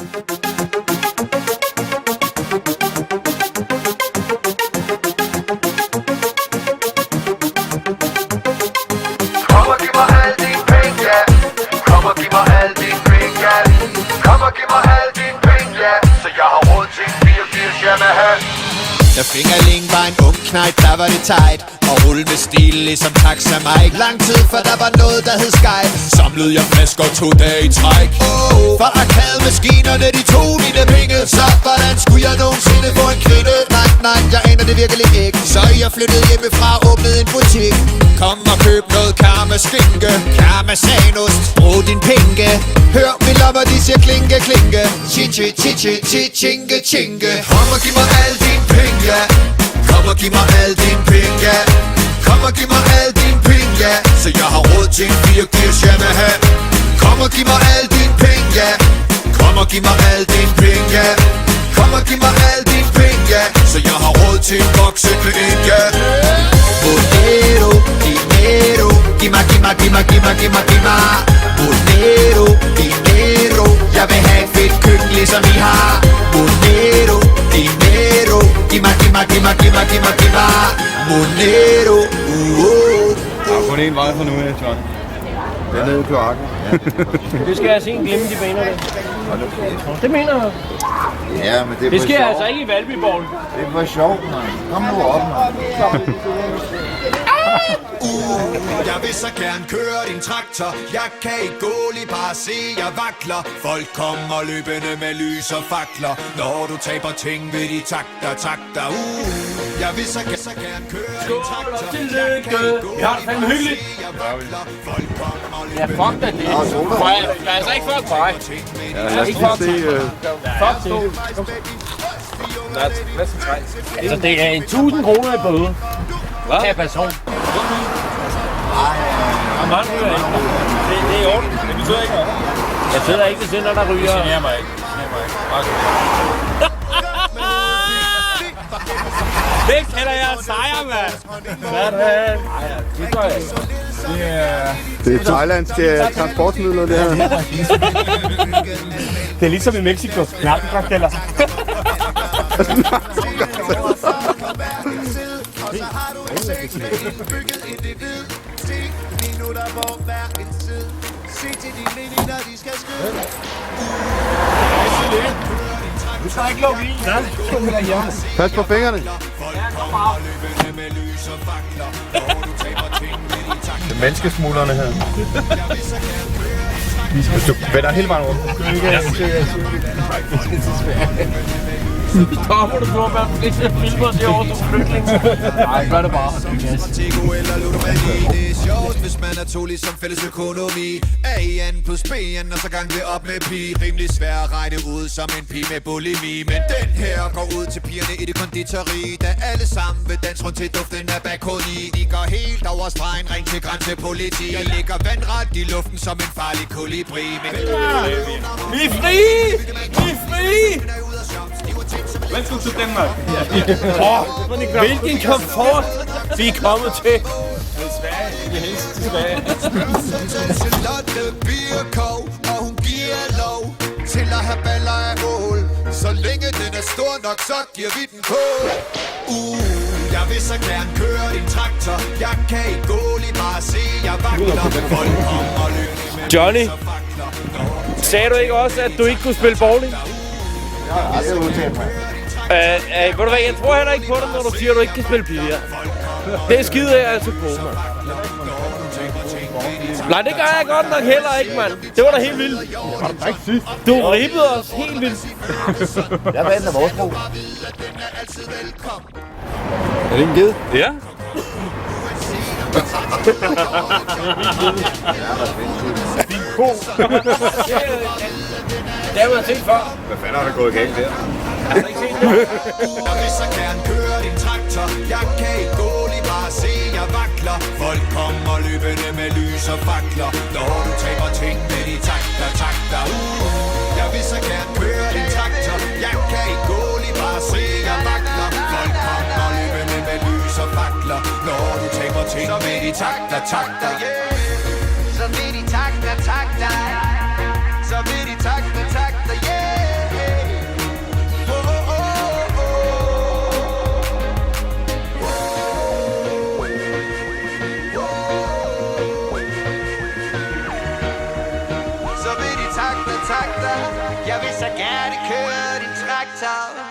Kom og giv mig alle dine penge, ja. Kom og giv mig alle dine penge, ja. Kom og giv mig alle dine penge, ja. Så jeg har råd til en 84 Yamaha. Da Fingerling var en ung knejt, der var det tight og rulle med stil ligesom Taxa Mike. Lang tid før der var noget der hed Skype, samlede jeg flasker 2 dage i træk. For arkadmaskinerne de tog mine penge, så hvordan skulle jeg nogensinde få en kvinde? Nej, jeg aner det virkelig ikke. Så jeg flyttede hjemmefra og åbnede en butik. Kom og køb noget karma-skinke, karma-sanost, brug din penge. Hør min lommer, de siger klinke, klinke. Chinke, chinke. Kom og giv mig alle dine penge, ja. Kom og giv mig alle dine penge, ja. Kom og giv mig alle dine penge, ja. Så jeg har råd til en 84 Yamaha. Kom og giv mig alle dine penge, ja. Kom og giv mig alle dine penge, ja. Kom og giv mig alle dine penge, ja. Så jeg har råd til en bokseklinik, ja. Bonero, dinero. Giv mig, giv mig, giv mig, giv mig, giv mig, giv mig. Bonero, dinero. Jeg vil have et fedt køkken ligesom I har. Bonero, dinero. Giv mig, giv mig, giv mig, giv mig, giv mig, giv mig. Bonero, Der er kun én vej for nu, John. Det er nede i kloakken. Det skal jeg se en glemme de baner der. Det mener jeg. Ja, men Det sker altså ikke i Valbyborgen. Det var sjovt, man. Kom nu op, man. Jeg vil så gerne køre din traktor. Jeg kan ikke gå lige bare se, jeg vakler. Folk kommer løbende med lys og fakler. Når du taber ting ved de takter. Jeg vil så gerne køre din traktor. Jeg kan ikke gå Vi har det fandme hyggeligt. Ja, fuck da det. Jeg er altså ikke fuck mig. Ja, lad os lige se... Fuck det. Altså, det er 1000 kroner i bøde. Hvad? Per person. Det er i orden. Det betyder ikke noget. Jeg sidder ikke til, når der ryger. Det generer mig ikke. Det kalder jeg sejr, mand. Sådan. Det gør jeg ikke. Det er thailandske transportmidler, det her. Det er ligesom i Mexico. Knappenkarteller. Du skal ikke lukke i. Pas på fingrene. Det er menneskesmuglerne her. Hvis du vender hele vejen rundt. Stopper du på, hvad hvis jeg filmer det over som flygtning? Nej, gør det bare. Det er sjovt, hvis man er to ligesom fælles økonomi. AN plus BN, og så gang det op med pi. Rimelig svær at regne ud som en pige med bulimi. Men den her går ud til pigerne i det konditori. Da alle sammen vil danse rundt til duften af bakoni. De går helt over stregen, ring til grænsepoliti. Jeg ligger vandret i luften som en farlig kolibri. Vi er fri! Vi er fri! Velkommen til Danmark. Hvilken komfort vi er kommet til. Vi er helst til Sverige. Charlotte Birkov, og hun giver lov til at have baller af ål. Så længe den er stor nok, så giver vi den kål. Jeg vil så gerne køre din traktor. Jeg kan ikke gå lige bare se, jeg vakler. Folk kommer lykkelig med Johnny, sagde du ikke også, at du ikke kunne spille bowling? Det er udtalt mig. Ved du hvad, jeg tror heller ikke på dig, når du siger, at du ikke kan spille billiard. Det er skide jeg altså på, mand. Nej, det gør jeg godt nok heller ikke, mand. Det var da helt vildt. Du ribbede os helt vildt. Jeg vandt af vores bro. Er det en ged? Ja. Det har jeg set før. Hvad fanden har der gået galt der? Jeg vil så gerne køre din traktor. Jeg kan ikke gå lige bare se, jeg vakler. Folk kommer løbende med lys og fakler. Når du taber ting med de takter. Jeg vil så gerne køre din traktor. Jeg kan ikke gå lige bare se, jeg vakler. Folk kommer løbende med lys og fakler. Når du taber ting med de takter. Så vil de takter. Så vil de takter, yeah. takter. Jeg vil så gerne køre din traktor.